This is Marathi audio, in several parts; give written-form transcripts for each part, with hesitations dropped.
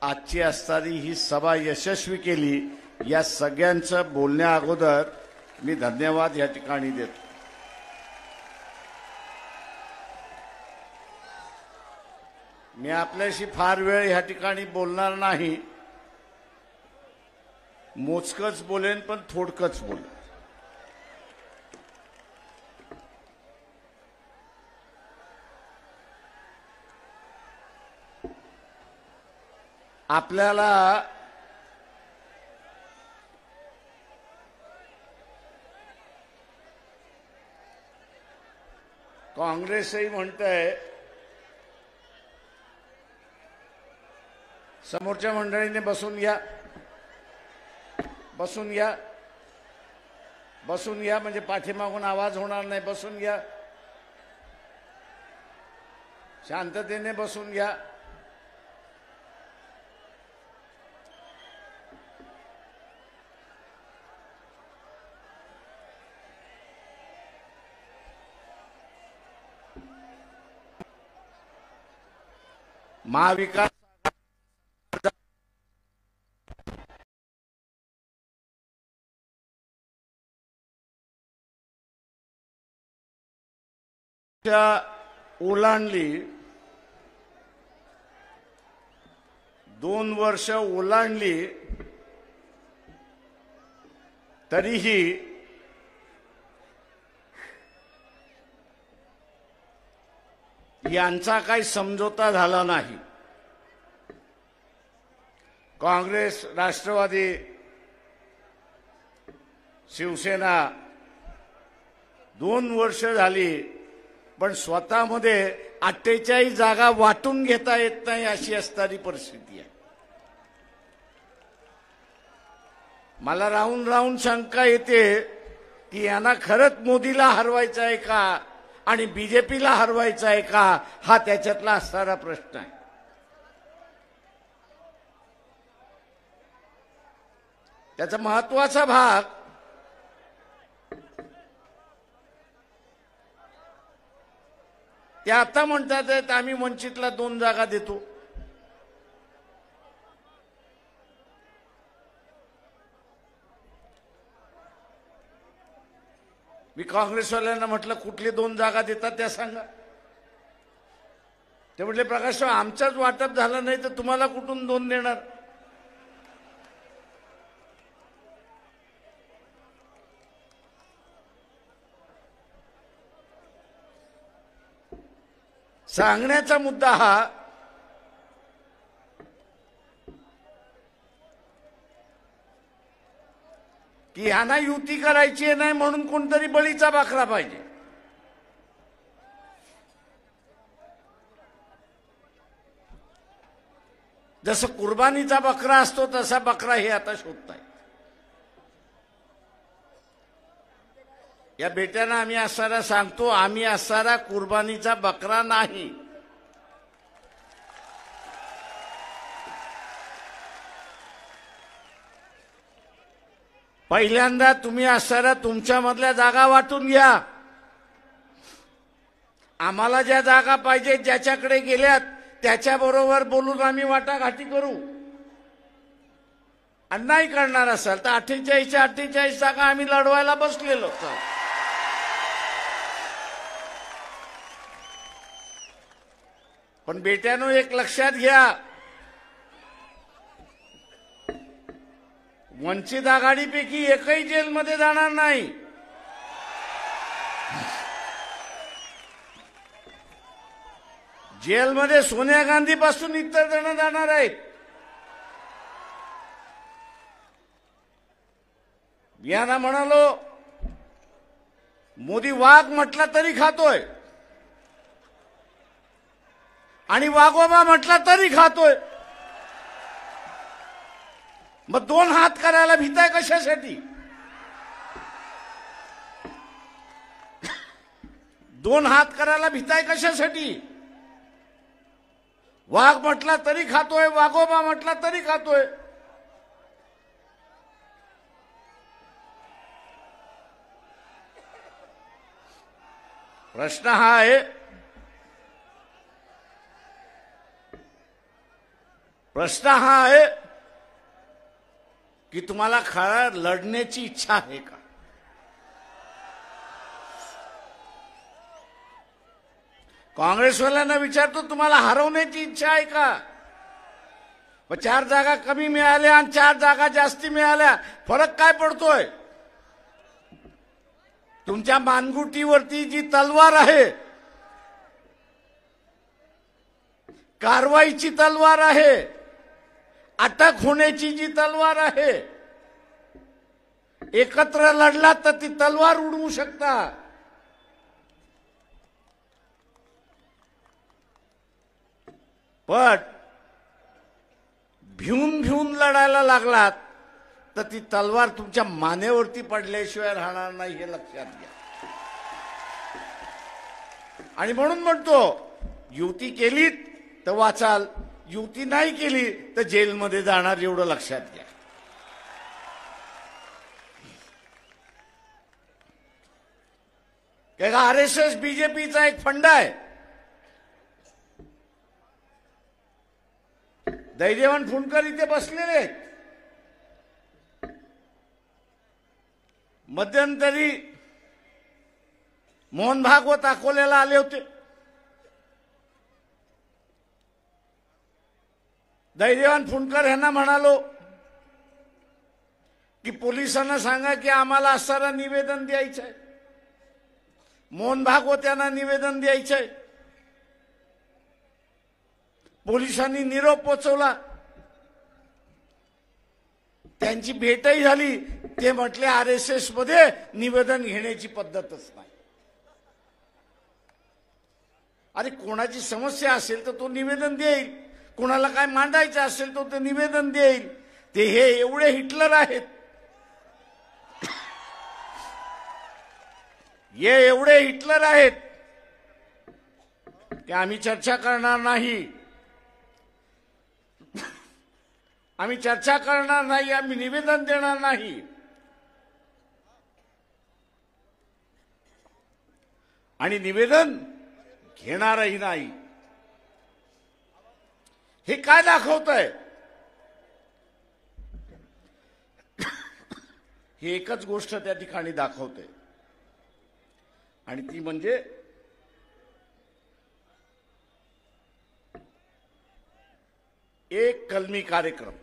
आजची असणारी ही सभा यशस्वी केली, या सगळ्यांचं बोलण्या अगोदर मी धन्यवाद या ठिकाणी देतो. मी आपल्याशी फार वेळ या ठिकाणी बोलणार नाही, मोजकच बोलेन पण थोडकच बोलेन. आपल्याला काँग्रेसही म्हणतंय, समोरच्या मंडळीने बसून घ्या, बसून घ्या, बसून घ्या, म्हणजे पाठीमागून आवाज होणार नाही. बसून घ्या, शांततेने बसून घ्या. महाविकास ओलांडली, 2 वर्ष ओलांडली, तरीही यांचा काही समझोता झाला नाही. काँग्रेस, राष्ट्रवादी, शिवसेना 2 वर्ष झाली, पण स्वतःमध्ये 48 जागा वाटून घेता येत नाही, अशी असणारी परिस्थिती आहे. मला राहून राहून शंका येते की यांना खरंच मोदीला हरवायचं आहे का आणि बीजेपीला हरवायचं आहे का, हा त्याच्यातला असणारा प्रश्न आहे. त्याचा महत्वाचा भाग ते आता म्हणतात आम्ही वंचितला 2 जागा देतो. मी काँग्रेसवाल्यांना म्हटलं कुठले 2 जागा देतात त्या सांगा. ते म्हटले प्रकाशराव आमचाच वाटप झालं नाही तर तुम्हाला कुठून 2 देणार. सांगण्याचा मुद्दा हा की यांना युती करायची नाही म्हणून कोणतरी बळीचा बकरा पाहिजे. जसं कुर्बानीचा बकरा असतो तसा बकरा हे आता शोधताय. या बेट्यांना आम्ही असणारा सांगतो, आम्ही असणारा कुर्बानीचा बकरा नाही. पहिल्यांदा तुम्ही असणारा तुमच्यामधल्या जागा वाटून घ्या. आम्हाला ज्या जागा पाहिजे ज्याच्याकडे गेल्यात त्याच्याबरोबर बोलून आम्ही वाटाघाटी करू. आणि नाही करणार असाल तर 48च्या 48 जागा आम्ही लढवायला बसलेलो. पण बेट्यानो एक लक्षात घ्या, वंचित आघाडीपैकी एकही जेलमध्ये जाणार नाही. जेलमध्ये सोनिया गांधी पासून इतर जण जाणार आहेत. यांना म्हणालो मोदी वाघ म्हटला तरी खातोय आणि वाघोबा म्हटला तरी खातोय. मग 2 हात करायला भीताय कशासाठी? 2 हात करायला भीताय कशासाठी? वाघ म्हटला तरी खातोय, वाघोबा म्हटला तरी खातोय. प्रश्न हा आहे, प्रश्न हा आहे की तुम्हाला खरा लढण्याची इच्छा आहे का? काँग्रेसवाल्यांना विचारतो, तुम्हाला हरवण्याची इच्छा आहे का? 4 जागा कमी मिळाल्या आणि 4 जागा जास्ती मिळाल्या, फरक काय पडतोय? तुमच्या मानगुटीवरती जी तलवार आहे, कारवाईची तलवार आहे, अटक होण्याची जी तलवार आहे, एकत्र लढलात तर ती तलवार उडवू शकता. पण भिवून भिवून लढायला लागलात तर ती तलवार तुमच्या मानेवरती पडल्याशिवाय राहणार नाही, हे लक्षात घ्या. आणि म्हणून म्हणतो, युती केली तर वाचाल, युती नाही केली तर जेलमध्ये जाणार, एवढं लक्षात घ्या. काय का आरएसएस बीजेपीचा एक फंडा आहे. दैदेवान फुंडकर इथे बसलेले आहेत. मध्यंतरी मोहन भागवत अकोल्याला आले होते. दैदेवान फुंडकर यांना म्हणालो की पोलिसांना सांगा की आम्हाला असणारा निवेदन द्यायचं आहे. मोहन भागवत यांना निवेदन द्यायचं आहे. पोलिसांनी निरोप पोचवला, त्यांची भेटही झाली. ते म्हटले आरएसएस मध्ये निवेदन घेण्याची पद्धतच नाही. अरे कोणाची समस्या असेल तर तो निवेदन देईल, कोणाला काय मांडायचं असेल तर ते निवेदन देईल. ते हे एवढे हिटलर आहेत, हे एवढे हिटलर आहेत की आम्ही चर्चा करणार नाही, आम्ही चर्चा करणार नाही, आम्ही निवेदन देणार नाही. आणि निवेदन घेणारही नाही. हे काय दाखवतंय? ही एकच गोष्ट त्या ठिकाणी दाखवते, आणि ती म्हणजे एक कलमी कार्यक्रम,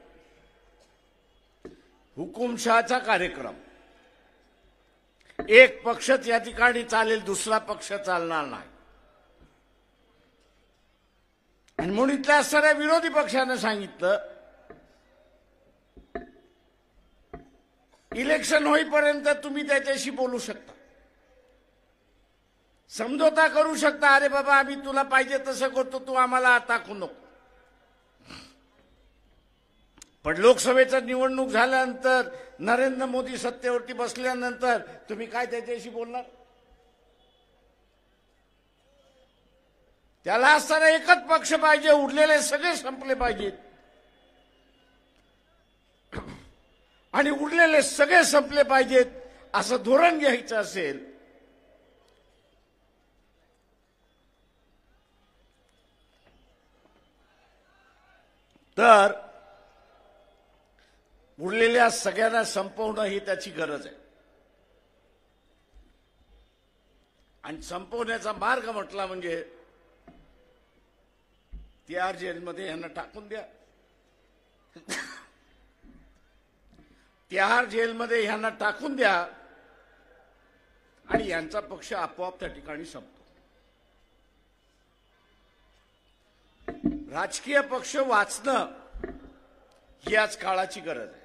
हुकुमशहाचा कार्यक्रम. एक पक्षच या ठिकाणी चालेल, दुसरा पक्ष चालणार नाही. आणि म्हणून इथल्या असणाऱ्या विरोधी पक्षानं सांगितलं, इलेक्शन होईपर्यंत तुम्ही त्याच्याशी बोलू शकता, समझोता करू शकता. अरे बाबा आम्ही तुला पाहिजे तसं करतो, तू आम्हाला टाकू नको. पण लोकसभेचं निवडणूक झाल्यानंतर, नरेंद्र मोदी सत्तेवरती बसल्यानंतर तुम्ही काय त्याच्याशी बोलणार? त्याला असताना एकच पक्ष पाहिजे, उरलेले सगळे संपले पाहिजेत. आणि उरलेले सगळे संपले पाहिजेत असं धोरण घ्यायचं असेल तर उरलेल्या सगळ्यांना संपवणं ही त्याची गरज आहे. आणि संपवण्याचा मार्ग म्हटला म्हणजे तिहार जेलमध्ये यांना टाकून द्या. तिहार जेलमध्ये यांना टाकून द्या आणि यांचा पक्ष आपोआप त्या ठिकाणी संपतो. राजकीय पक्ष वाचणं ही आज काळाची गरज आहे.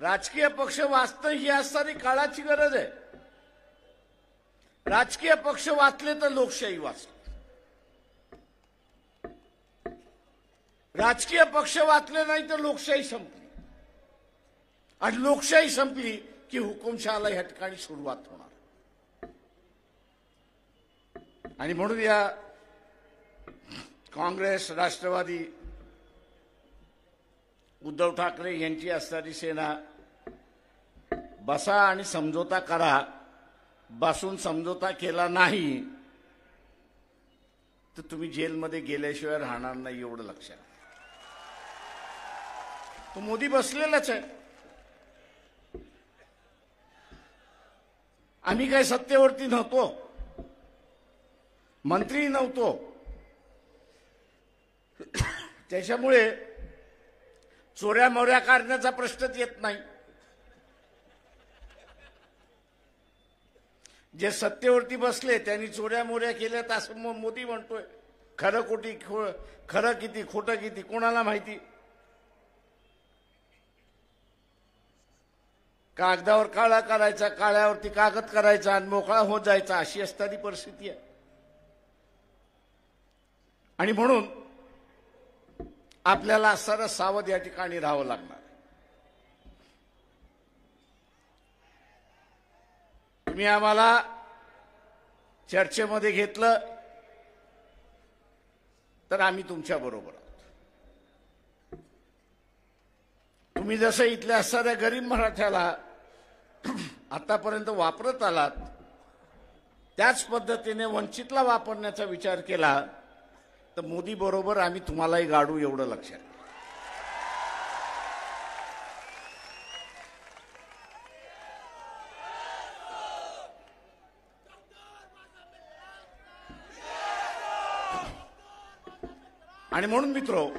राजकीय पक्ष वाचणं ही आज सारी काळाची गरज आहे. राजकीय पक्ष वाचले तर लोकशाही वाचली. राजकीय पक्ष वाचले नाही तर लोकशाही संपली. आणि लोकशाही संपली की हुकुमशहाला या ठिकाणी सुरुवात होणार. आणि म्हणून या काँग्रेस, राष्ट्रवादी, उद्धव ठाकरे यांची असणारी सेना बसा आणि समझोता करा. बसून समझोता केला नाही तर तुम्ही जेलमध्ये गेल्याशिवाय राहणार नाही एवढं लक्षात. तो मोदी बसलेलाच आहे. आम्ही काही सत्तेवरती नव्हतो, मंत्री नव्हतो, त्याच्यामुळे चोऱ्या मोऱ्या करण्याचा प्रश्नच येत नाही. जे सत्तेवरती बसले त्यांनी चोऱ्या मोऱ्या केल्यात असं मोदी म्हणतोय. खरं किती खोटं किती कोणाला माहिती. कागदावर काळा करायचा, काळ्यावरती कागद करायचा आणि मोकळा होत जायचा, अशी असणारी परिस्थिती आहे. आणि म्हणून आपल्याला सरळ सावध या ठिकाणी राहावं लागणार. तुम्ही आम्हाला चर्चेमध्ये घेतलं तर आम्ही तुमच्या बरोबर आहोत. तुम्ही जसं इथल्या असणाऱ्या गरीब मराठ्याला आतापर्यंत वापरत आलात, त्याच पद्धतीने वंचितला वापरण्याचा विचार केला तर मोदी बरोबर आम्ही तुम्हालाही गाडू एवढं लक्षात. आणि म्हणून मित्रो,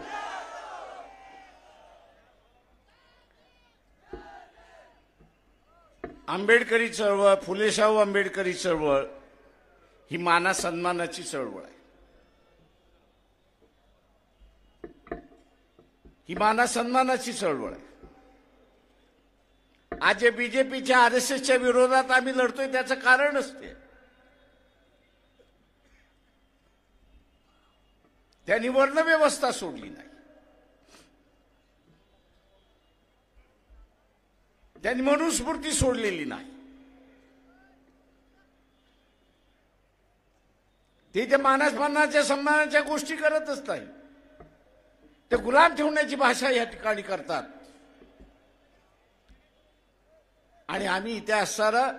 आंबेडकरी चळवळ, फुलेशाहू आंबेडकरी चळवळ ही माना सन्मानाची चळवळ आहे. ही माना सन्मानाची चळवळ आहे. आज जे बीजेपीच्या आरएसएसच्या विरोधात आम्ही लढतोय त्याचं कारणच ते. त्यांनी वर्णव्यवस्था सोडली नाही, त्यांनी मनुस्मृती सोडलेली नाही. ते त्या मानाच्या सन्मानाच्या गोष्टी करतच नाही. ते गुलाम ठेवण्याची भाषा या ठिकाणी करतात. आणि आम्ही इथे असणारा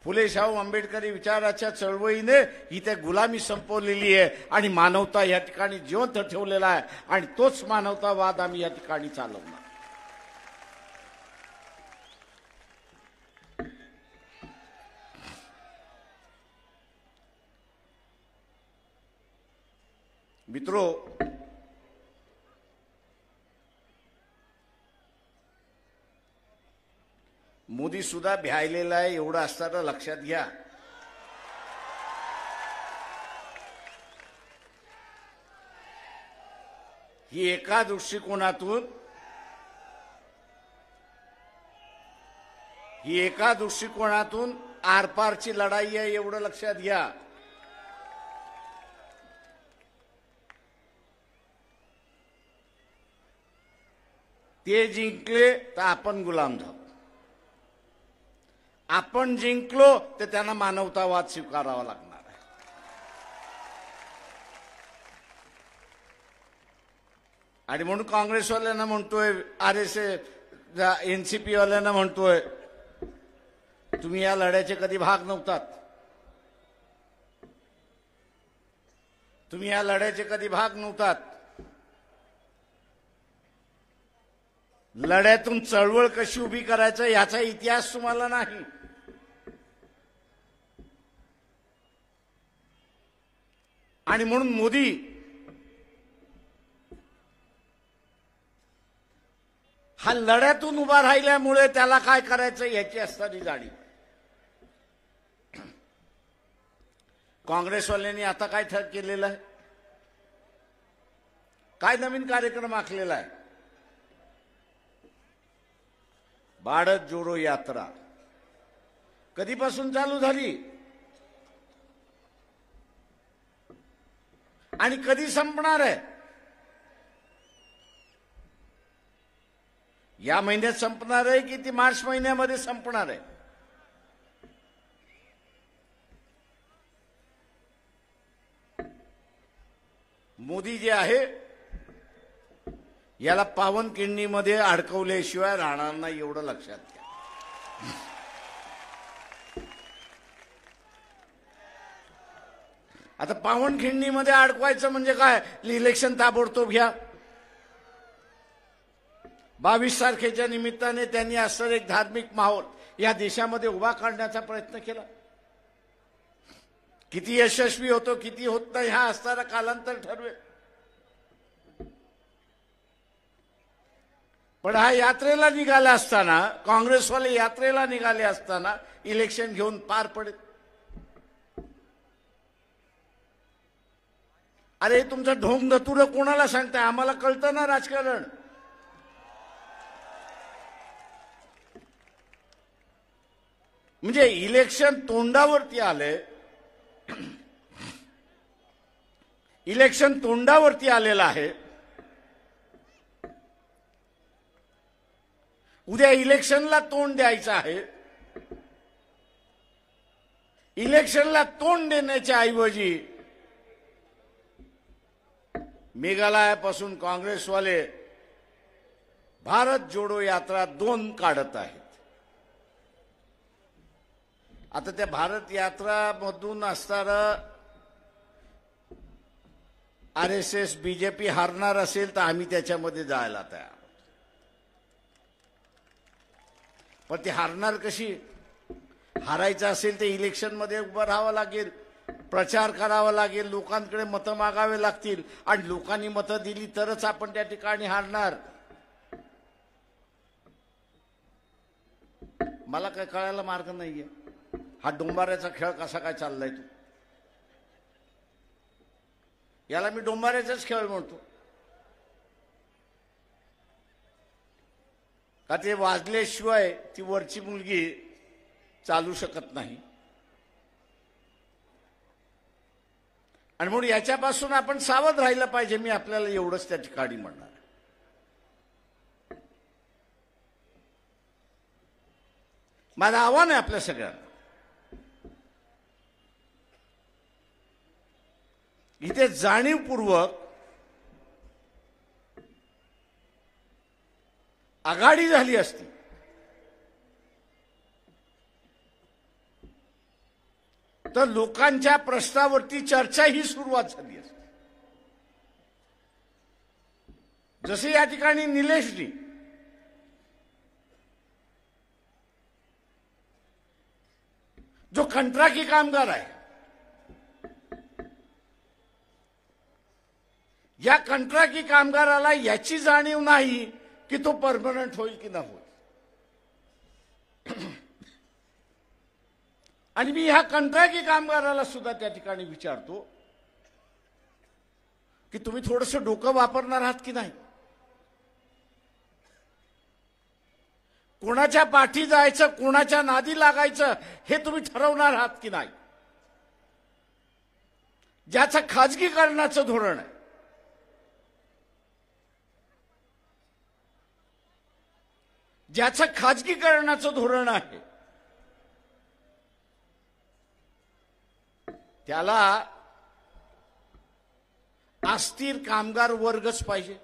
फुलेशाहू आंबेडकरी विचाराच्या चळवळीने ही त्या गुलामी संपवलेली आहे आणि मानवता या ठिकाणी जिवंत ठेवलेला आहे. आणि तोच मानवतावाद आम्ही या ठिकाणी चालवणार. मित्रो, मोदी सुद्धा भ्यायलेला आहे एवढं असताना लक्षात घ्या. ही एका दृष्टिकोनातून आरपारची लढाई आहे एवढं लक्षात घ्या. ते जिंकले तर आपण गुलाम झालो, आपण जिंकलो तर त्यांना मानवतावाद स्वीकारावा लागणार आहे. आणि म्हणून काँग्रेसवाल्यांना म्हणतोय, आरएसएस एनसीपी वाल्यांना म्हणतोय, तुम्ही या लढ्याचे कधी भाग नव्हतात, तुम्ही या लढ्याचे कधी भाग नव्हतात. लढ्यातून चळवळ कशी उभी करायचं याचा इतिहास तुम्हाला नाही. आणि म्हणून मोदी हा लढ्यातून उभा राहिल्यामुळे त्याला काय करायचं याची असणारी जाणीव. काँग्रेसवाल्यांनी आता काय केलेलं आहे, काय नवीन कार्यक्रम आखलेला आहे. भारत जोडो यात्रा कधीपासून चालू झाली आणि कधी संपणार आहे. या महिन्यात संपणार आहे की ती मार्च महिन्यामध्ये संपणार आहे. मोदी जे आहे याला पावनखिंडीमध्ये अडकवल्याशिवाय राहणार नाही एवढं लक्षात घ्या. आता पावनखिंडीमध्ये अडकवायचं म्हणजे काय, इलेक्शन ताबडतोब घ्या. 22 तारखेच्या निमित्ताने त्यांनी असं एक धार्मिक माहोल या देशामध्ये उभा करण्याचा प्रयत्न केला. किती यशस्वी होतो किती होत नाही हा असणारा कालांतर ठरवेल. पण हा यात्रेला निघाला असताना, काँग्रेसवाले यात्रेला निघाले असताना इलेक्शन घेऊन पार पडेल. अरे तुमचं ढोंग धतुरं कोणाला सांगताय, आम्हाला कळतं ना राजकारण. म्हणजे इलेक्शन तोंडावरती आले, इलेक्शन तोंडावरती आलेलं आहे. उद्या इलेक्शनला तोंड द्यायचं आहे. इलेक्शनला तोंड देण्याच्या ऐवजी मेघालयापासून काँग्रेसवाले भारत जोडो यात्रा 2 काढत आहेत. आता त्या भारत यात्रामधून असणारं RSS BJP हारणार असेल तर आम्ही त्याच्यामध्ये जायला तयार. पण ती हारणार कशी? हारायचं असेल तर इलेक्शनमध्ये उभं राहावं लागेल, प्रचार करावा लागेल, लोकांकडे मतं मागावे लागतील आणि लोकांनी मतं दिली तरच आपण त्या ठिकाणी हारणार. मला काय कळायला मार्ग नाहीये. हा डोंबाऱ्याचा खेळ कसा काय चाललाय तू? याला मी डोंबाऱ्याचाच खेळ म्हणतो. का ते वाजल्याशिवाय ती वरची मुलगी चालू शकत नाही. आणि म्हणून याच्यापासून आपण सावध राहिलं पाहिजे. मी आपल्याला एवढंच त्या ठिकाणी म्हणणार. माझं आव्हान आहे आपल्या सगळ्यांना, इथे जाणीवपूर्वक आघाडी झाली असती तर लोकांच्या प्रश्नावरती चर्चा ही सुरुवात झाली असती. जसे या ठिकाणी निलेशजी जो कंत्राटी कामगार आहे, या कंत्राटी कामगाराला याची जाणीव नाही की तो परमनंट होईल की न होईल. आणि मी ह्या कंत्राटी कामगाराला सुद्धा त्या ठिकाणी विचारतो की तुम्ही थोडंसं डोकं वापरणार आहात की नाही? कोणाच्या पाठी जायचं, कोणाच्या नादी लागायचं हे तुम्ही ठरवणार आहात की नाही? ज्याचं खाजगीकरणाचं धोरण आहे, ज्याचं खाजगीकरणाचं धोरण आहे, त्याला अस्थिर कामगार वर्गच पाहिजे.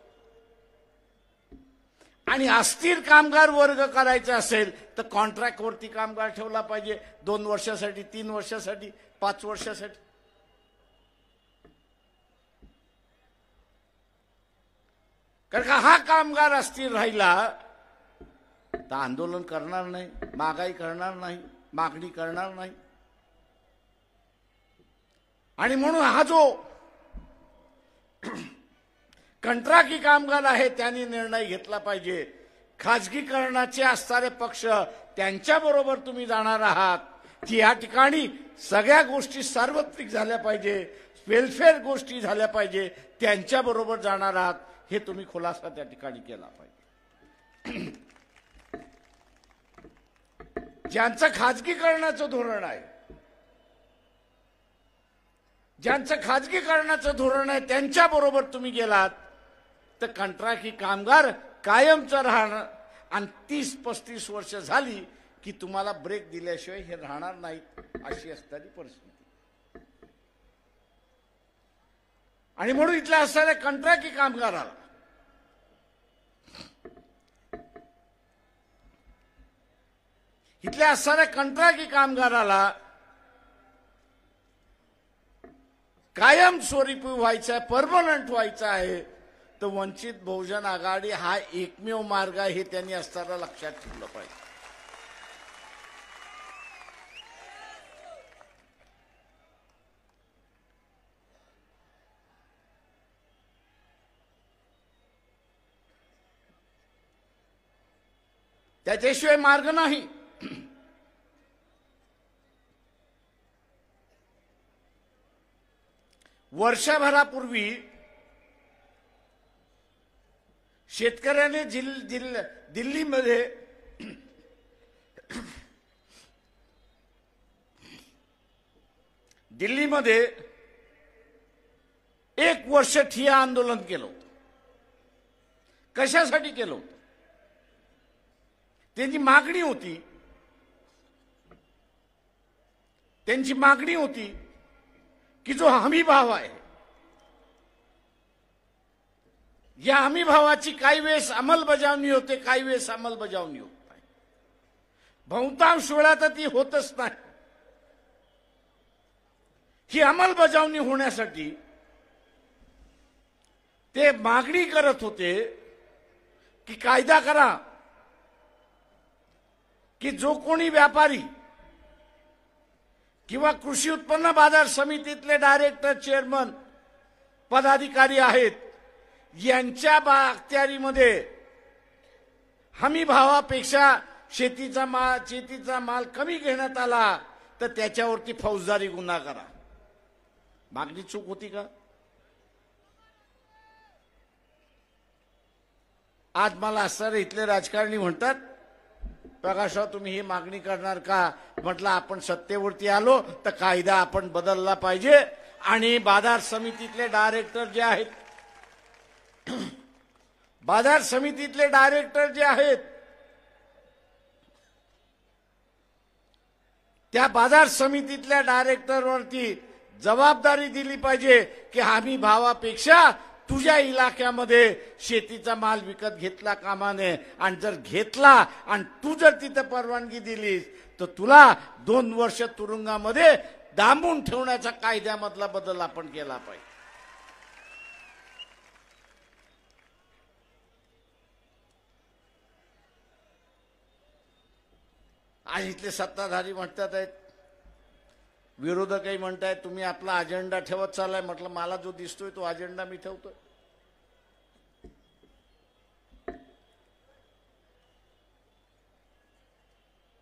आणि अस्थिर कामगार वर्ग करायचा असेल तर कॉन्ट्रॅक्टवरती कामगार ठेवला पाहिजे. 2 वर्षासाठी, 3 वर्षासाठी, 5 वर्षासाठी. कारण का हा कामगार अस्थिर राहिला तर आंदोलन करणार नाही, महागाई करणार नाही, मागणी करणार नाही. आणि म्हणून हा जो कंत्राटी कामगार आहे त्यांनी निर्णय घेतला पाहिजे. खाजगीकरणाचे असणारे पक्ष त्यांच्याबरोबर तुम्ही जाणार आहात की या ठिकाणी सगळ्या गोष्टी सार्वत्रिक झाल्या पाहिजे, वेलफेअर गोष्टी झाल्या पाहिजे, त्यांच्याबरोबर जाणार आहात हे तुम्ही खुलासा त्या ठिकाणी केला पाहिजे. ज्यांचं खाजगीकरणाचं धोरण आहे, ज्यांचं खाजगीकरणाचं धोरण आहे त्यांच्याबरोबर तुम्ही गेलात तर कंत्राटी कामगार कायमचं राहणार. आणि 30-35 वर्ष झाली की तुम्हाला ब्रेक दिल्याशिवाय हे राहणार नाहीत, अशी असणारी परिस्थिती. आणि म्हणून इथल्या असणाऱ्या कंत्राटी कामगाराला इथल्या असणाऱ्या कंत्राटी कामगाराला कायमस्वरूपी व्हायचा आहे, परमनंट व्हायचा आहे, तर वंचित बहुजन आघाडी हा एकमेव मार्ग आहे हे त्यांनी असताना लक्षात ठेवलं पाहिजे. त्याच्याशिवाय मार्ग नाही. वर्षभरापूर्वी शेतकऱ्याने दिल्लीमध्ये एक वर्ष ठिय्या आंदोलन केलं होतं. कशासाठी केलं होतं? त्यांची मागणी होती की जो हमी भाव आहे, या हमी भावाची काही वेळेस अंमलबजावणी होते, काही वेळेस अंमलबजावणी होत नाही. बहुतांश वेळा तर ती होतच नाही. ही अंमलबजावणी होण्यासाठी ते मागणी करत होते की कायदा करा की जो कोणी व्यापारी किंवा कृषी उत्पन्न बाजार समितीतले डायरेक्टर, चेअरमन, पदाधिकारी आहेत, यांच्या अखत्यारीमध्ये हमी भावापेक्षा शेतीचा माल कमी घेण्यात आला तर त्याच्यावरती फौजदारी गुन्हा करा. मागणी चूक होती का? आज मला असणारे इथले राजकारणी म्हणतात, प्रकाशराव तुम्ही ही मागणी करणार का? म्हटलं आपण सत्तेवरती आलो तर कायदा आपण बदलला पाहिजे आणि बाजार समितीतले डायरेक्टर जे आहेत, त्या बाजार समितीतल्या डायरेक्टरवरती जबाबदारी दिली पाहिजे की हमी भावापेक्षा तुझ्या इलाक्यामध्ये शेतीचा माल विकत घेतला कामा नये, आणि जर घेतला आणि तू जर तिथे परवानगी दिलीस तर तुला 2 वर्ष तुरुंगामध्ये डांबून ठेवण्याचा कायद्यामधला बदल आपण केला पाहिजे. आज इथले सत्ताधारी म्हणतात आहेत, विरोधकही म्हणतायत तुम्ही आपला अजेंडा ठेवत चाललाय. म्हटलं मला जो दिसतोय तो अजेंडा मी ठेवतोय.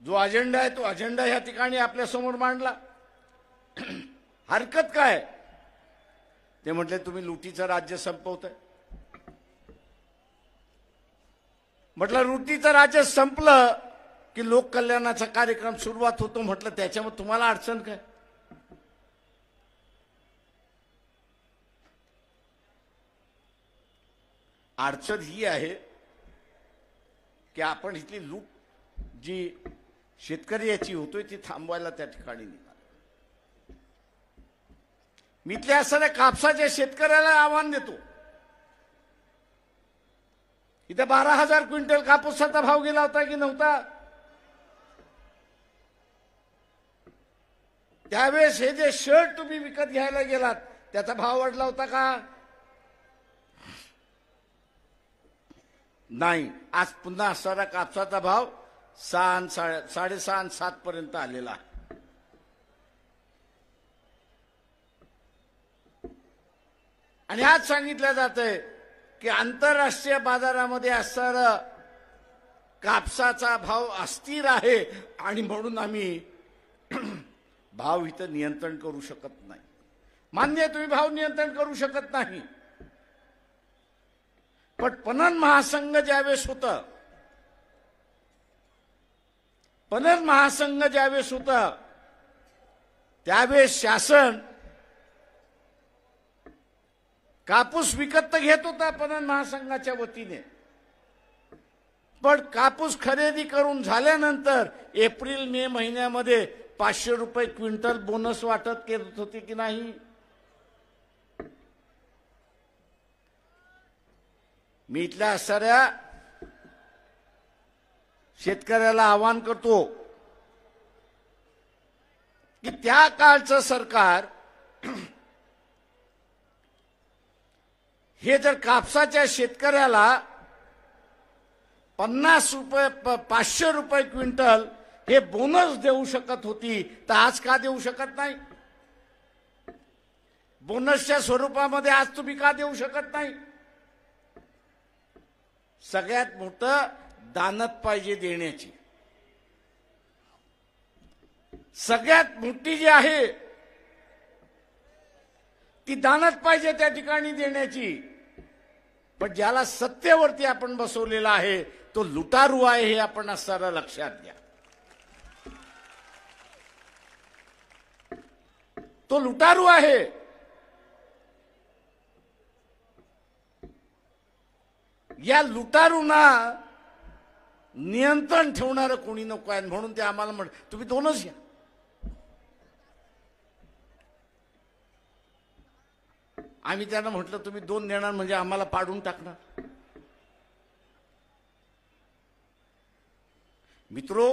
जो अजेंडा आहे तो अजेंडा या ठिकाणी आपल्या समोर मांडला. हरकत काय? ते म्हटले तुम्ही लुटीचं राज्य संपवताय. म्हटलं लुटीचं राज्य संपलं की लोक कल्याणाचा कार्यक्रम सुरुवात होतो. म्हटलं त्याच्यामध्ये तुम्हाला अडचण काय? अडचण ही आहे की आपण इथली लूट जी शेतकरी याची होतोय ती थांबवायला त्या ठिकाणी निघाला. मी इथल्या असणाऱ्या कापसाच्या शेतकऱ्याला आव्हान देतो. इथे 12,000 क्विंटल कापूसाचा भाव गेला होता की नव्हता? त्यावेळेस हे जे शर्ट तुम्ही विकत घ्यायला गेलात त्याचा भाव वाढला होता का? नाही. आज पुन्हा असणारा कापसाचा भाव 6, 7 पर्यंत आलेला आहे. आणि आज सांगितलं जातंय की आंतरराष्ट्रीय बाजारामध्ये असणारा कापसाचा भाव अस्थिर आहे आणि म्हणून आम्ही भाव इथं नियंत्रण करू शकत नाही. मान्य आहे, तुम्ही भाव नियंत्रण करू शकत नाही. पण पणन महासंघ ज्यावेळेस होता त्यावेळेस शासन कापूस विकत घेत होता पणन महासंघाच्या वतीने. पण कापूस खरेदी करून झाल्यानंतर एप्रिल मे महिन्यामध्ये 500 रुपये क्विंटल बोनस वाटप करत होते की नाही? मी इथल्या असणाऱ्या शेतकऱ्याला आवाहन करतो की त्या काळचं सरकार हे जर कापसाच्या शेतकऱ्याला 50 रुपये 500 रुपये क्विंटल हे बोनस देऊ शकत होती, तर आज का देऊ शकत नाही? बोनसच्या स्वरूपामध्ये आज तुम्ही का देऊ शकत नाही? सगळ्यात मोठं दानत पाहिजे देण्याची, सगळ्यात मोठी जी आहे ती दानत पाहिजे त्या ठिकाणी देण्याची. पण ज्याला सत्तेवरती आपण बसवलेला आहे तो लुटारू आहे, हे आपण असताना लक्षात घ्या. तो लुटारू आहे. या लुटारूंना नियंत्रण ठेवणारं कोणी नको आहे, म्हणून ते आम्हाला म्हण तुम्ही दोनच घ्या. आम्ही त्यांना म्हटलं तुम्ही 2 देणार म्हणजे आम्हाला पाडून टाकणार. मित्रो,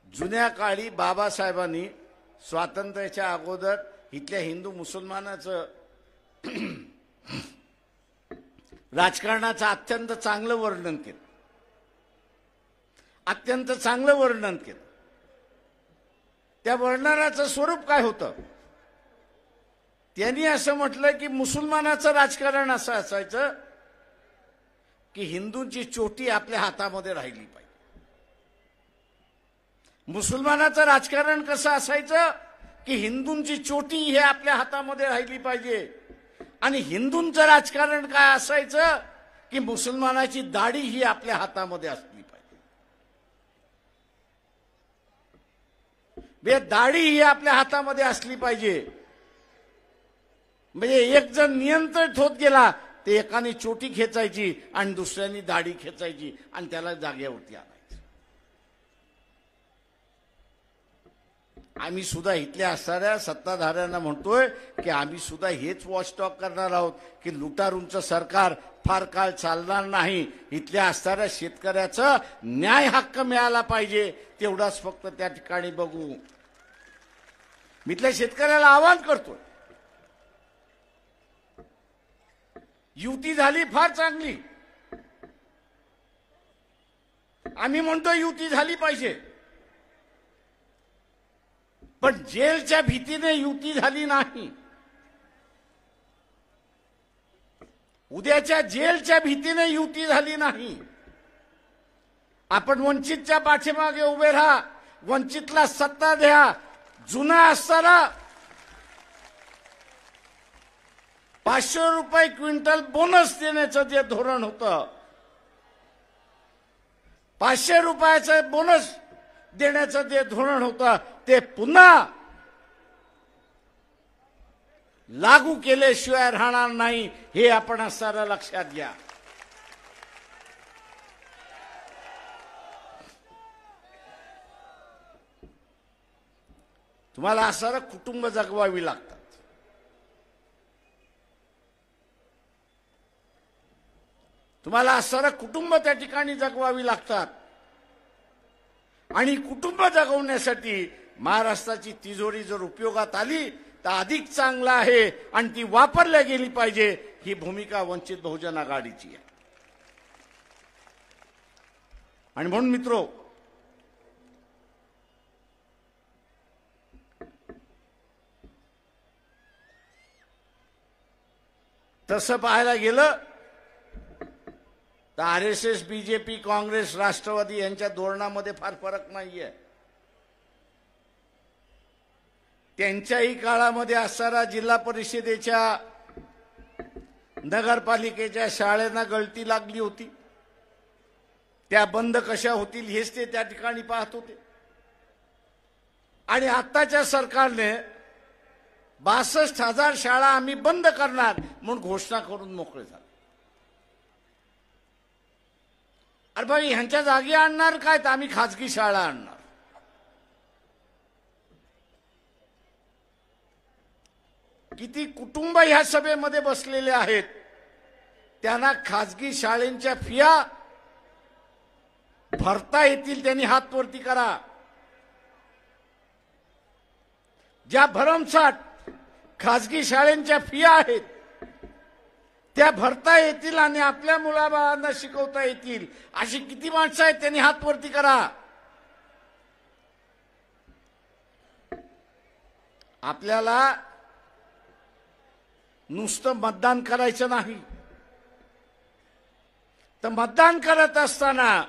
जुन्या काळी बाबासाहेबांनी स्वातंत्र्याच्या अगोदर इथल्या हिंदू मुसलमानाचं राजकारणाचं अत्यंत चांगलं वर्णन केलं, अत्यंत चांगलं वर्णन केलं. त्या वर्णनाचं स्वरूप काय होतं? त्यांनी असं म्हटलं की मुसलमानाचं राजकारण असं असायचं की हिंदूंची चोटी आपल्या हातामध्ये राहिली पाहिजे. मुसलमानाचं राजकारण कसं असायचं की हिंदूंची चोटी हे आपल्या हातामध्ये राहिली पाहिजे. आणि हिंदूंचं राजकारण काय असायचं की मुसलमानाची दाढी ही आपल्या हातामध्ये असली पाहिजे. दाढी ही आपल्या हातामध्ये असली पाहिजे. म्हणजे एक जण नियंत्रित होत गेला ते एकाने चोटी खेचायची आणि दुसऱ्याने दाढी खेचायची आणि त्याला जागेवरती आणायचं. आम्ही सुद्धा इथल्या असणाऱ्या सत्ताधाऱ्यांना म्हणतोय की आम्ही सुद्धा हेच वॉचटॉक करणार आहोत की लुटारूंचं सरकार फार काळ चालणार नाही. इथल्या असणाऱ्या शेतकऱ्याचं न्याय हक्क मिळाला पाहिजे, तेवढाच फक्त त्या ठिकाणी बघू. मी इथल्या शेतकऱ्याला आवाहन करतोय, युती झाली फार चांगली. आम्ही म्हणतो युती झाली पाहिजे, पण जेलच्या भीतीने युती झाली नाही. उद्याच्या जेलच्या भीतीने युती झाली नाही. आपण वंचितच्या पाठीमागे उभे राहा, वंचितला सत्ता द्या. जुना असताना 500 रुपये क्विंटल बोनस देण्याचं जे धोरण होतं, 500 रुपयाचं बोनस देण्याचं जे धोरण होतं ते पुन्हा लागू केल्याशिवाय राहणार नाही, हे आपण असताना लक्षात घ्या. तुम्हाला असणारं कुटुंब जगवावी लागतात. तुम्हाला असणारं कुटुंब त्या ठिकाणी जगवावी लागतात. आणि कुटुंब जगवण्यासाठी महाराष्ट्राची तिजोरी जर उपयोगात आली तर अधिक चांगला आहे आणि ती वापरल्या गेली पाहिजे, ही भूमिका वंचित बहुजन आघाडीची आहे. आणि म्हणून मित्रो, तसं पाहायला गेलं तर RSS, बीजेपी, काँग्रेस, राष्ट्रवादी यांच्या धोरणामध्ये फार फरक नाहीये. त्यांच्याही काळामध्ये असणारा जिल्हा परिषदेच्या नगरपालिकेच्या शाळांना गळती लागली होती. त्या बंद कशा होतील हेच ते त्या ठिकाणी पाहत होते. आणि आत्ताच्या सरकारने 62,000 शाळा आम्ही बंद करणार म्हणून घोषणा करून मोकळे झाले. अरे भाई, ह्यांच्या जागी आणणार काय? तर आम्ही खाजगी शाळा आणणार. किती कुटुंब ह्या सभेमध्ये बसलेले आहेत, त्यांना खाजगी शाळेंच्या फिया भरता येतील त्यांनी हात वरती करा. ज्या भरमसाठ खाजगी शाळांच्या फिया आहेत त्या भरता येतील आणि आपल्या मुलाबाळांना शिकवता येतील अशी किती माणसं आहेत त्यांनी हात वरती करा. आपल्याला नुसतं मतदान करायचं नाही, तर मतदान करत असताना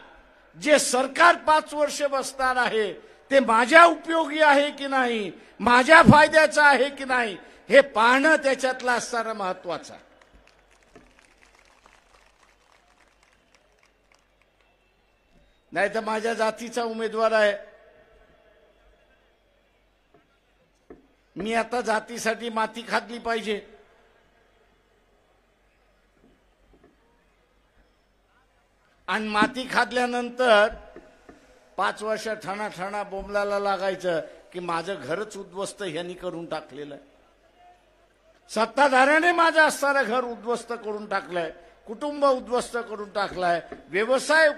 जे सरकार 5 वर्ष बसणार आहे ते माझ्या उपयोगी आहे की नाही, माझ्या फायद्याचं आहे की नाही हे पाहणं त्याच्यातलं असणारं महत्वाचं आहे. नाही तर माझ्या जातीचा उमेदवार आहे, मी आता जातीसाठी माती खाल्ली पाहिजे, आणि माती खाल्ल्यानंतर 5 वर्ष ठणा बोंबलाला लागायचं की माझं घरच उद्ध्वस्त ह्यांनी करून टाकलेलं आहे, सत्ताधाऱ्याने माझं असणारं घर उद्ध्वस्त करून टाकलंय, कुटुंब उद्ध्वस्त करून टाकलाय, व्यवसाय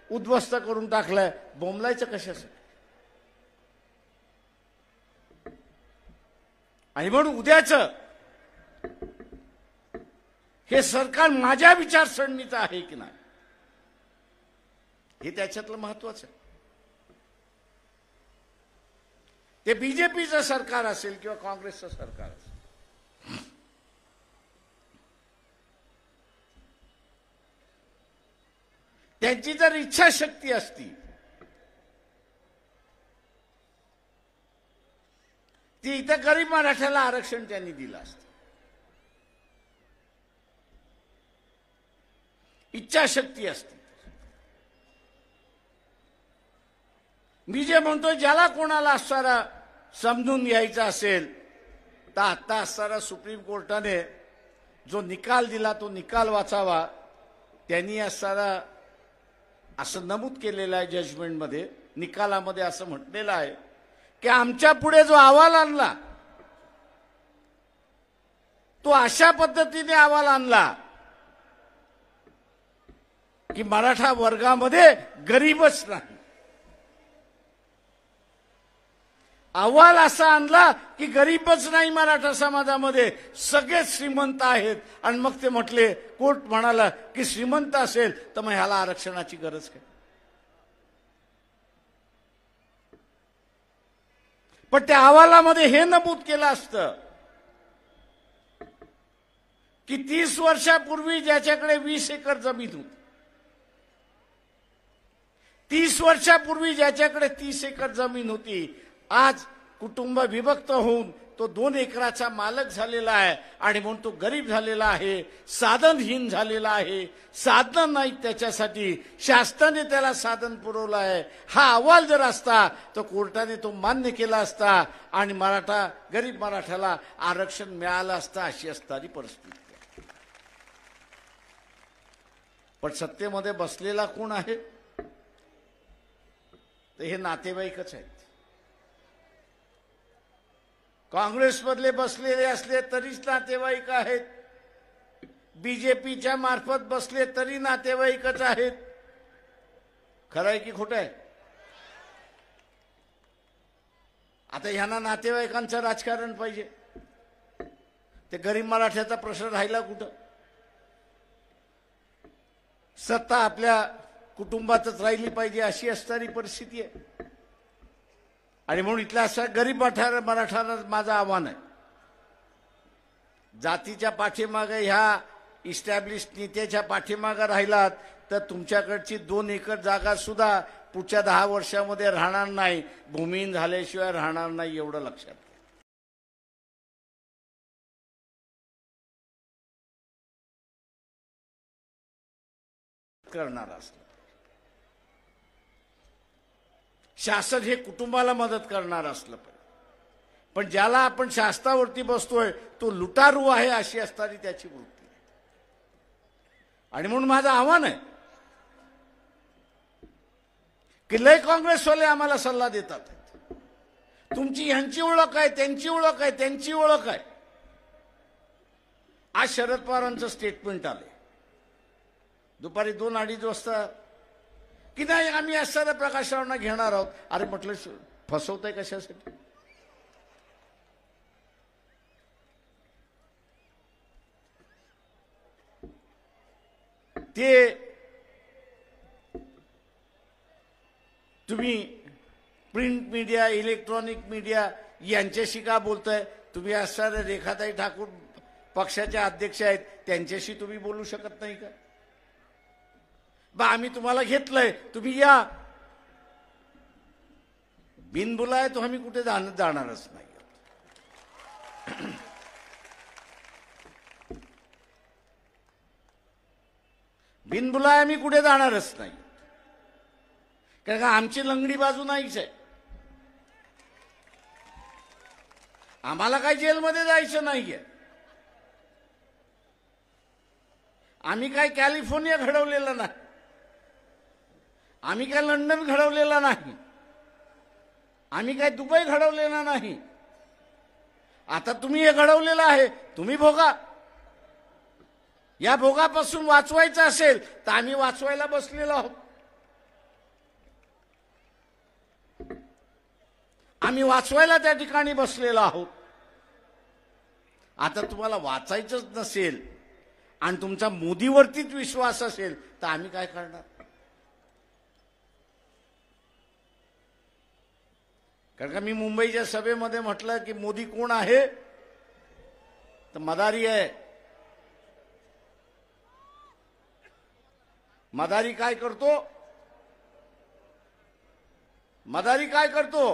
उद्ध्वस्त करून टाकलाय. बोंबलायचं कशासाठी? आणि म्हणून उद्याचं हे सरकार माझ्या विचारसरणीचं आहे की नाही हे त्याच्यातलं महत्वाचं आहे. ते बीजेपीचं सरकार असेल किंवा काँग्रेसचं सरकार असेल, त्यांची जर इच्छाशक्ती असती ती इथं गरीब मराठ्याला आरक्षण त्यांनी दिलं असतं. इच्छाशक्ती असती. मी जे म्हणतोय ज्याला कोणाला असणारा समजून घ्यायचा असेल तर आता असणारा सुप्रीम कोर्टाने जो निकाल दिला तो निकाल वाचावा. त्यांनी असणारा असं नमूद केलेलं आहे जजमेंटमध्ये, निकालामध्ये असं म्हटलेलं आहे की आमच्या पुढे जो अहवाल आणला तो अशा पद्धतीने अहवाल आणला की मराठा वर्गामध्ये गरीबच नाही. अहवाल असा आणला की गरीबच नाही मराठा समाजामध्ये, सगळे श्रीमंत आहेत. आणि मग ते म्हटले, कोर्ट म्हणाला की श्रीमंत असेल तर मग ह्याला आरक्षणाची गरज काय. पण त्या अहवालामध्ये हे नमूद केलं असतं की 30 वर्षापूर्वी ज्याच्याकडे 20 एकर जमीन होती, 30 वर्षापूर्वी ज्याच्याकडे 30 एकर जमीन होती, आज कुटुंब विभक्त होऊन तो 2 एकराचा मालक झालेला आहे आणि म्हणून तो गरीब झालेला आहे, साधनहीन झालेला आहे. साधन नाही त्याच्यासाठी, शासनाने त्याला साधन पुरवलं आहे. हा अहवाल जर असता तर कोर्टाने तो मान्य केला असता आणि गरीब मराठ्याला आरक्षण मिळालं असतं. अशी असणारी परिस्थिती. पण सत्तेमध्ये बसलेला कोण आहे तर हे नातेवाईकच आहेत. काँग्रेसमधले बसलेले असले तरीच नातेवाईक आहेत, बीजेपीच्या मार्फत बसले तरी नातेवाईकच आहेत. खरं आहे की खोटं आहे? आता ह्यांना नातेवाईकांचं राजकारण पाहिजे, ते गरीब मराठ्याचा प्रश्न राहिला कुठं? सत्ता आपल्या कुटुंबातच राहिली पाहिजे अशी असणारी परिस्थिती आहे. आणि म्हणून इथल्या अशा गरीब मराठ्यांना माझं आव्हान आहे, जातीच्या पाठीमागे ह्या इस्टॅब्लिश नेत्याच्या पाठीमागे राहिलात तर तुमच्याकडची 2 एकर जागा सुद्धा पुढच्या 10 वर्षामध्ये राहणार नाही, भूमिहीन झाल्याशिवाय राहणार नाही, एवढं लक्षात करणार असलं. शासन हे कुटुंबाला मदत करणार असलं पाहिजे. पण ज्याला आपण शास्त्रावरती बसतोय तो लुटारू आहे अशी असणारी त्याची वृत्ती. आणि म्हणून माझं आव्हान आहे की लय काँग्रेसवाले आम्हाला सल्ला देतात, तुमची ह्यांची ओळख आहे, त्यांची ओळख आहे, त्यांची ओळख आहे. आज शरद पवारांचं स्टेटमेंट आले दुपारी 2-2:30 वाजता की नाही आम्ही असणाऱ्या प्रकाशरावांना घेणार आहोत. अरे म्हटलं फसवताय कशासाठी? ते तुम्ही प्रिंट मीडिया, इलेक्ट्रॉनिक मीडिया यांच्याशी का बोलताय? तुम्ही असणारे रेखाताई ठाकूर पक्षाच्या अध्यक्ष आहेत, त्यांच्याशी तुम्ही बोलू शकत नाही का? बा आम्ही तुम्हाला घेतलंय, तुम्ही या. बिनबुलाय तो आम्ही कुठे जाणारच नाही. बिनबुलाय आम्ही कुठे जाणारच नाही, कारण का आमची लंगडी बाजू नाहीच आहे. आम्हाला काय जेलमध्ये जायचं नाहीये. आम्ही काय कॅलिफोर्निया घडवलेला नाही, आम्ही काय लंडन घडवलेला नाही, आम्ही काय दुबई घडवलेला नाही. आता तुम्ही हे घडवलेलं आहे, तुम्ही भोगा. या भोगापासून वाचवायचं असेल तर आम्ही वाचवायला बसलेलो आहोत. आम्ही वाचवायला त्या ठिकाणी बसलेलो आहोत. आता तुम्हाला वाचायचंच नसेल आणि तुमचा मोदीवरतीच विश्वास असेल तर आम्ही काय करणार? कारण का मी मुंबईच्या सभेमध्ये म्हटलं की मोदी कोण आहे, तर मदारी आहे. मदारी काय करतो? मदारी काय करतो?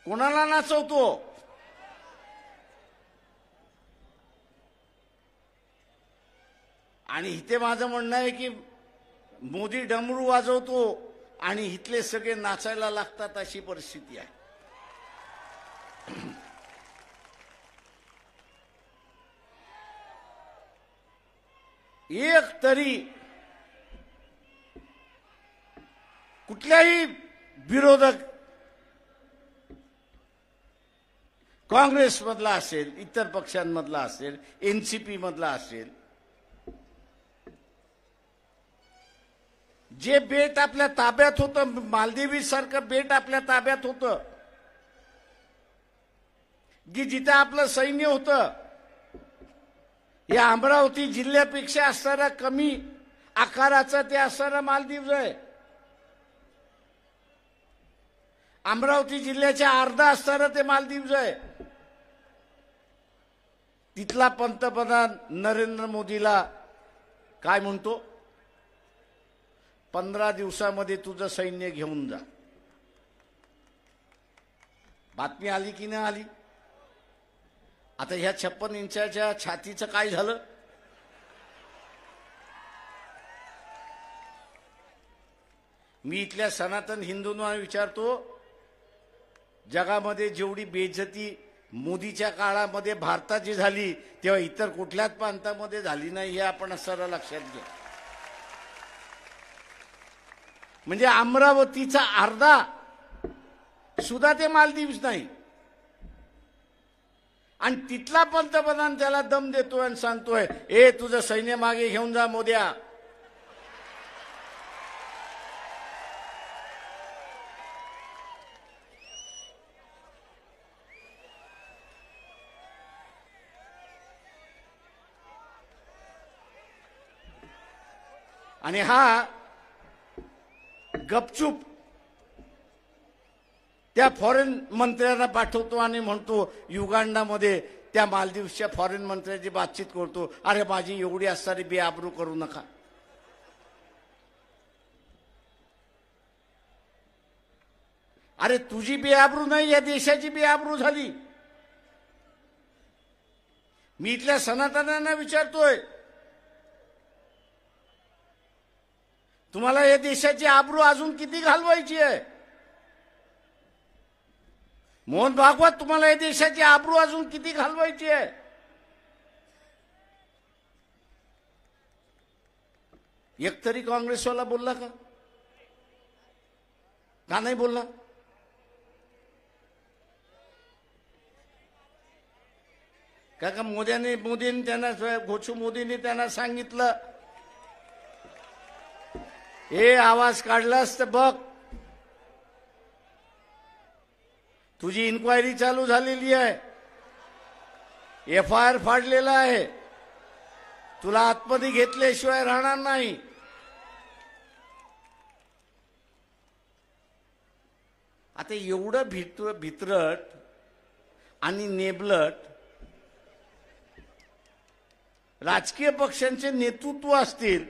कोणाला नाचवतो? आणि इथे माझं म्हणणं आहे की मोदी डमरू वाजवतो आणि इथले सगळे नाचायला लागतात, अशी परिस्थिती आहे. एक तरी कुठल्याही विरोधक काँग्रेसमधला असेल, इतर पक्षांमधला असेल, एनसीपी मधला असेल, जे बेट आपल्या ताब्यात होतं, मालदीवी सारखं बेट आपल्या ताब्यात होतं, की जिथे आपलं सैन्य होतं, या अमरावती जिल्ह्यापेक्षा असणारा कमी आकाराचा ते असणारा मालदीव आहे. अमरावती जिल्ह्याच्या अर्धा असणारा ते मालदीव आहे. तिथला पंतप्रधान नरेंद्र मोदीला काय म्हणतो? 15 दिवसामध्ये तुझं सैन्य घेऊन जा. बातमी आली की नाही आली? आता ह्या 56 इंचाच्या छातीचं काय झालं? मी इथल्या सनातन हिंदूंना विचारतो, जगामध्ये जेवढी बेइज्जती मोदीच्या काळामध्ये भारताची झाली तेव्हा इतर कुठल्याच प्रांतामध्ये झाली नाही, हे आपण सरळ लक्षात घ्या. म्हणजे अमरावतीचा अर्धा सुद्धा ते मालदीव्स नाही. आणि तिथला पंतप्रधान त्याला दम देतोय आणि सांगतोय, ए तुझं सैन्य मागे घेऊन जा मोद्या. आणि हा गपचूप त्या फॉरेन मंत्र्यांना पाठवतो आणि म्हणतो युगांडामध्ये त्या मालदीवच्या फॉरेन मंत्र्याची बातचीत करतो, अरे माझी एवढी असणारी बेआबरू करू नका. अरे तुझी बेआबरू नाही, या देशाची बेआबरू झाली. मी इथल्या सनातन्यांना विचारतोय, तुम्हाला या देशाची आबरू अजून किती घालवायची आहे? मोहन भागवत, तुम्हाला या देशाची आबरू अजून किती घालवायची आहे? एक तरी काँग्रेसवाला बोलला का? का नाही बोलला? का मोदींनी त्यांना घोषू मोदींनी त्यांना सांगितलं, हे आवाज काढलास तर बघ, तुझी इन्क्वायरी चालू झालेली आहे. FIR फाडलेला आहे, तुला आतमध्ये घेतल्याशिवाय राहणार नाही. आता एवढं भित्रट आणि नेबलट राजकीय पक्षांचे नेतृत्व असतील,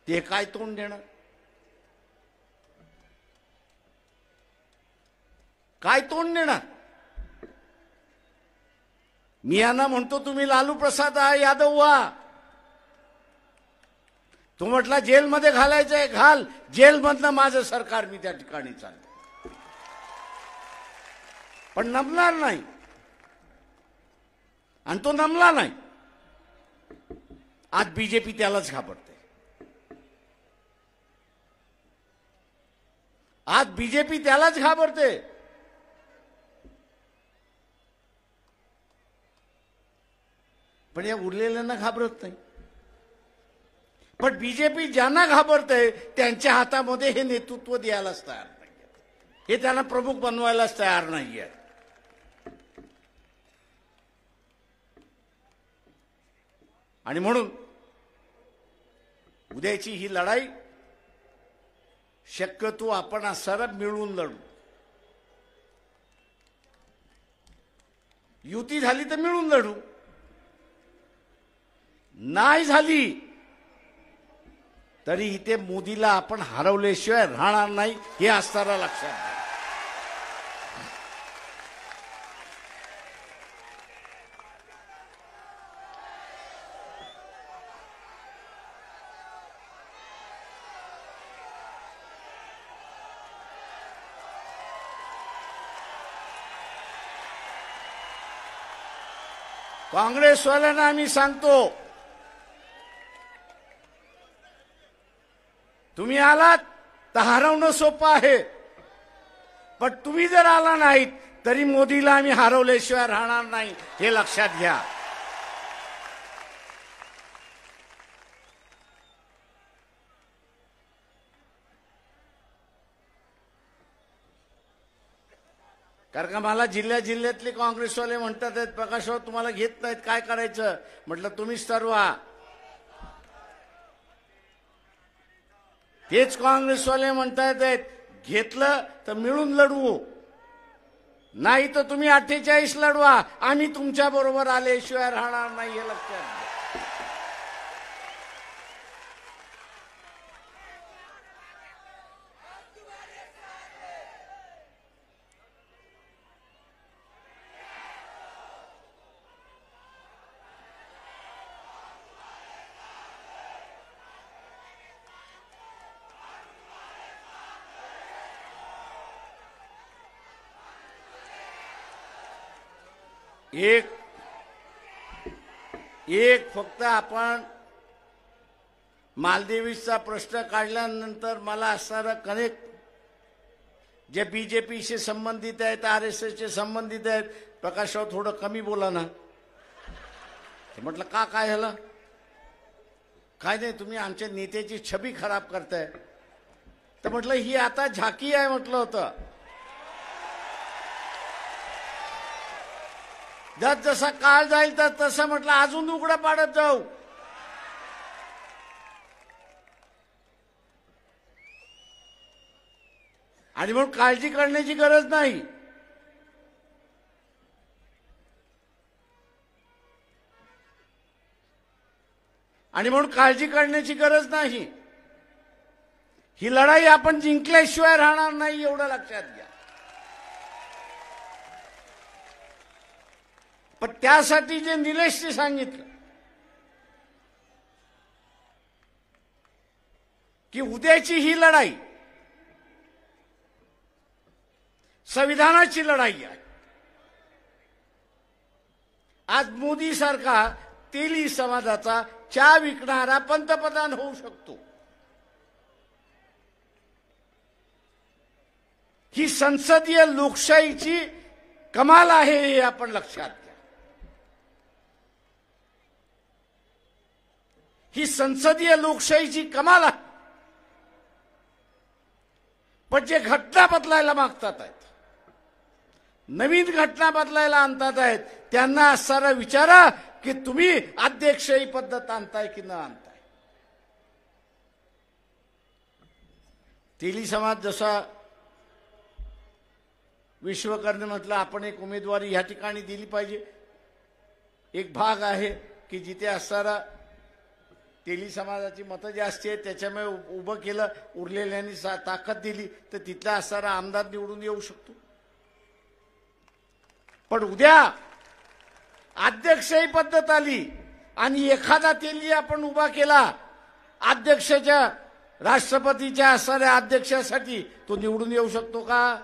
ते काय तोंड देणार? काय तोंड देणार? मी यांना म्हणतो तुम्ही लालू प्रसाद यादव व्हा. तू म्हटला जेलमध्ये घालायचंय, घाल. जेलमधनं माझं सरकार मी त्या ठिकाणी चालतो, पण नमणार नाही. आणि तो नमला नाही. आज बीजेपी त्यालाच घाबरते. आज बीजेपी त्यालाच घाबरते. पण या उरलेल्यांना घाबरत नाही. पण बीजेपी ज्यांना घाबरते त्यांच्या हातामध्ये हे नेतृत्व द्यायलाच तयार नाही, हे त्यांना प्रमुख बनवायलाच तयार नाहीये. आणि म्हणून उद्याची ही लढाई शक्यतो आपण सर्व मिळून लढू. युती झाली तर मिळून लढू, नाही झाली तरी इथे मोदीला आपण हरवल्याशिवाय राहणार नाही, हे असताना लक्षात घ्या. काँग्रेसवाल्यांना आम्ही सांगतो, तुम्ही आलात तर हरवणं सोपं आहे, पण तुम्ही जर आला नाहीत तरी मोदीला आम्ही हरवल्याशिवाय राहणार नाही, हे लक्षात घ्या. कारण का मला जिल्ह्यातले काँग्रेसवाले म्हणतात आहेत, प्रकाशराव तुम्हाला घेत नाहीत, काय करायचं? म्हटलं तुम्हीच ठरवा. तेच काँग्रेसवाले म्हणतात आहेत, घेतलं तर मिळून लढवू, नाही तर तुम्ही 48 लढवा, आम्ही तुमच्या बरोबर आल्याशिवाय राहणार नाही, हे लक्षात घ्या. एक फक्त आपण मालदिवचा प्रश्न काढल्यानंतर मला असणारा कनेक्ट जे बीजेपीशी संबंधित आहेत, RSSशी संबंधित आहेत, प्रकाशराव थोडं कमी बोला ना. म्हटलं काय झालं? काय नाही, तुम्ही आमच्या नेत्याची छबी खराब करताय. तर म्हटलं ही आता झाकी आहे म्हटलं होतं. जसा काळ जाईल तर तसं म्हटलं अजून उघडं पाडत जाऊ. आणि म्हणून काळजी करण्याची गरज नाही. आणि म्हणून काळजी करण्याची गरज नाही. ही लढाई आपण जिंकल्याशिवाय राहणार नाही, एवढं लक्षात घ्या. पण त्यासाठी जे निलेशने सांगितलं की उद्याची ही लढाई संविधानाची लढाई आहे. आज मोदी सारखा तेली समाजाचा चहा विकणारा पंतप्रधान होऊ शकतो. ही संसदीय लोकशाहीची कमाल आहे, हे आपण लक्षात घ्या. ही संसदीय लोकशाहीची कमाल आहे. पण जे घटना बदलायला मागतात आहेत नवीन घटना बदलायला आणतात आहेत त्यांना असणारा विचारा की तुम्ही अध्यक्षही पद्धत आणताय की न आणताय. तेली समाज जसा विश्वकर्मे म्हटलं आपण एक उमेदवारी या ठिकाणी दिली पाहिजे. एक भाग आहे की जिथे असणारा तेली समाजाची मतं जास्ती आहेत त्याच्यामुळे उभं केलं, उरलेल्यांनी ताकद दिली तर तिथला असणारा आमदार निवडून येऊ शकतो. पण उद्या अध्यक्षही पद्धत आली आणि एखादा तेली आपण उभा केला अध्यक्षाच्या राष्ट्रपतीच्या असणाऱ्या अध्यक्षासाठी, तो निवडून येऊ शकतो का?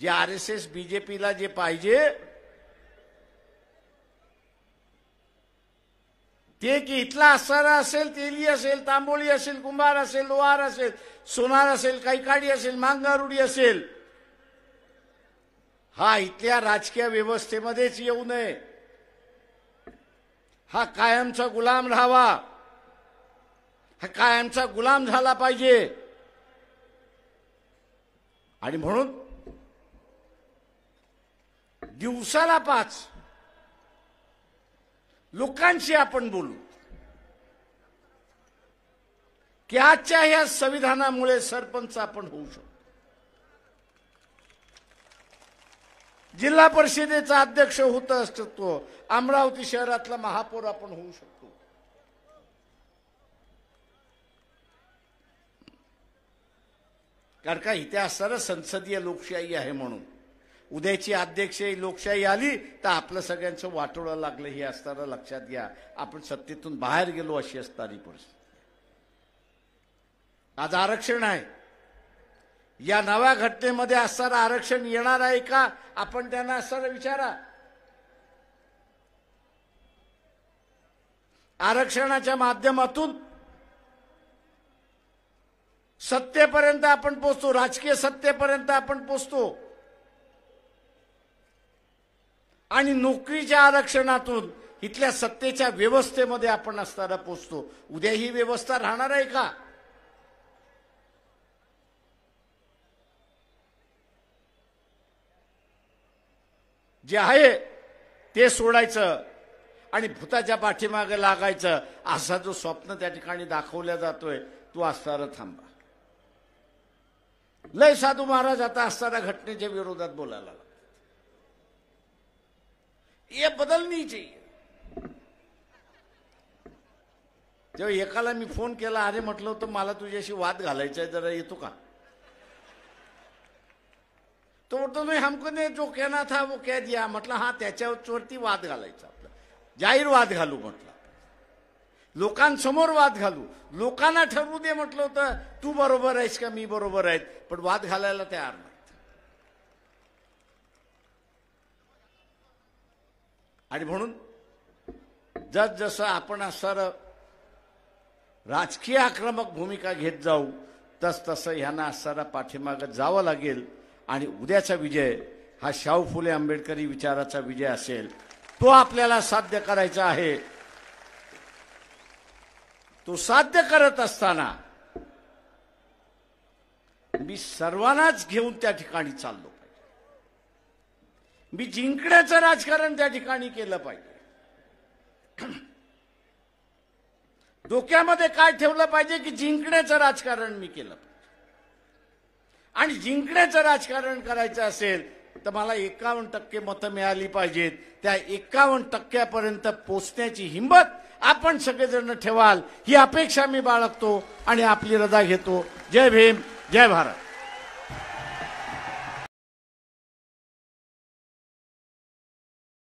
जे आरएसएस बीजेपीला जे पाहिजे ते की इथला असणारा असेल, तेली असेल, तांबोळी असेल, कुंभार असेल, लोहार असेल, सोनार असेल, कैकाडी असेल, मांगारुडी असेल, हा इथल्या राजकीय व्यवस्थेमध्येच येऊ नये. हा कायमचा गुलाम राहावा, हा कायमचा गुलाम झाला पाहिजे. आणि म्हणून दिवसाला 5 लोकांशी आपण बोलू की आजच्या या संविधानामुळे सरपंच आपण होऊ शकतो, जिल्हा परिषदेचा अध्यक्ष होत असतो, अमरावती शहरातला महापौर आपण होऊ शकतो. कारण का इथे असणारं संसदीय लोकशाही आहे. म्हणून उद्याची अध्यक्षीय लोकशाही आली तर आपलं सगळ्यांचं वाटोळं लागलं हे असताना लक्षात घ्या. आपण सत्तेतून बाहेर गेलो अशी असणारी परिस्थिती. आज आरक्षण आहे, या नव्या घटनेमध्ये असणारं आरक्षण येणार आहे का आपण त्यांना असणारा विचारा. आरक्षणाच्या माध्यमातून सत्तेपर्यंत आपण पोहोचतो, राजकीय सत्तेपर्यंत आपण पोहोचतो आणि नोकरीच्या आरक्षणातून इथल्या सत्तेच्या व्यवस्थेमध्ये आपण असताना पोहोचतो. उद्या ही व्यवस्था राहणार आहे का? जे आहे ते सोडायचं आणि भूताच्या पाठीमागे लागायचं असा जो स्वप्न त्या ठिकाणी दाखवल्या जातोय तो असताना थांबा. लय साधू महाराज आता असताना घटनेच्या विरोधात बोलायला लागले. ये बदल नहीं चाहिए. जेव्हा एकाला मी फोन केला, अरे म्हटलं होतं मला तुझ्याशी वाद घालायचा आहे, जरा येतो का? तो बोलतो नाही, हमको ने जो कहना था वो कह दिया. म्हटलं हा त्याच्यावरती वाद घालायचा, आपला जाहीर वाद घालू म्हटलं, लोकांसमोर वाद घालू, लोकांना ठरवू दे म्हटलं होतं तू बरोबर आहेस का मी बरोबर आहे, पण वाद घालायला तयार नाही. आणि म्हणून जसं आपण असणारं राजकीय आक्रमक भूमिका घेत जाऊ तसं ह्यांना असणारा पाठीमागं जावं लागेल. आणि उद्याचा विजय हा शाहू फुले आंबेडकरी विचाराचा विजय असेल, तो आपल्याला साध्य करायचा आहे. तो साध्य करत असताना मी सर्वांनाच घेऊन त्या ठिकाणी चाललो पाहिजे. मी जिंकण्याचं राजकारण त्या ठिकाणी केलं पाहिजे. डोक्यामध्ये काय ठेवलं पाहिजे की जिंकण्याचं राजकारण मी केलं पाहिजे. आणि जिंकण्याचं राजकारण करायचं असेल तर मला 51% मतं मिळाली पाहिजेत. त्या 51% पोचण्याची हिंमत आपण सगळेजण ठेवाल ही अपेक्षा मी बाळगतो आणि आपली रजा घेतो. जय भीम, जय भारत.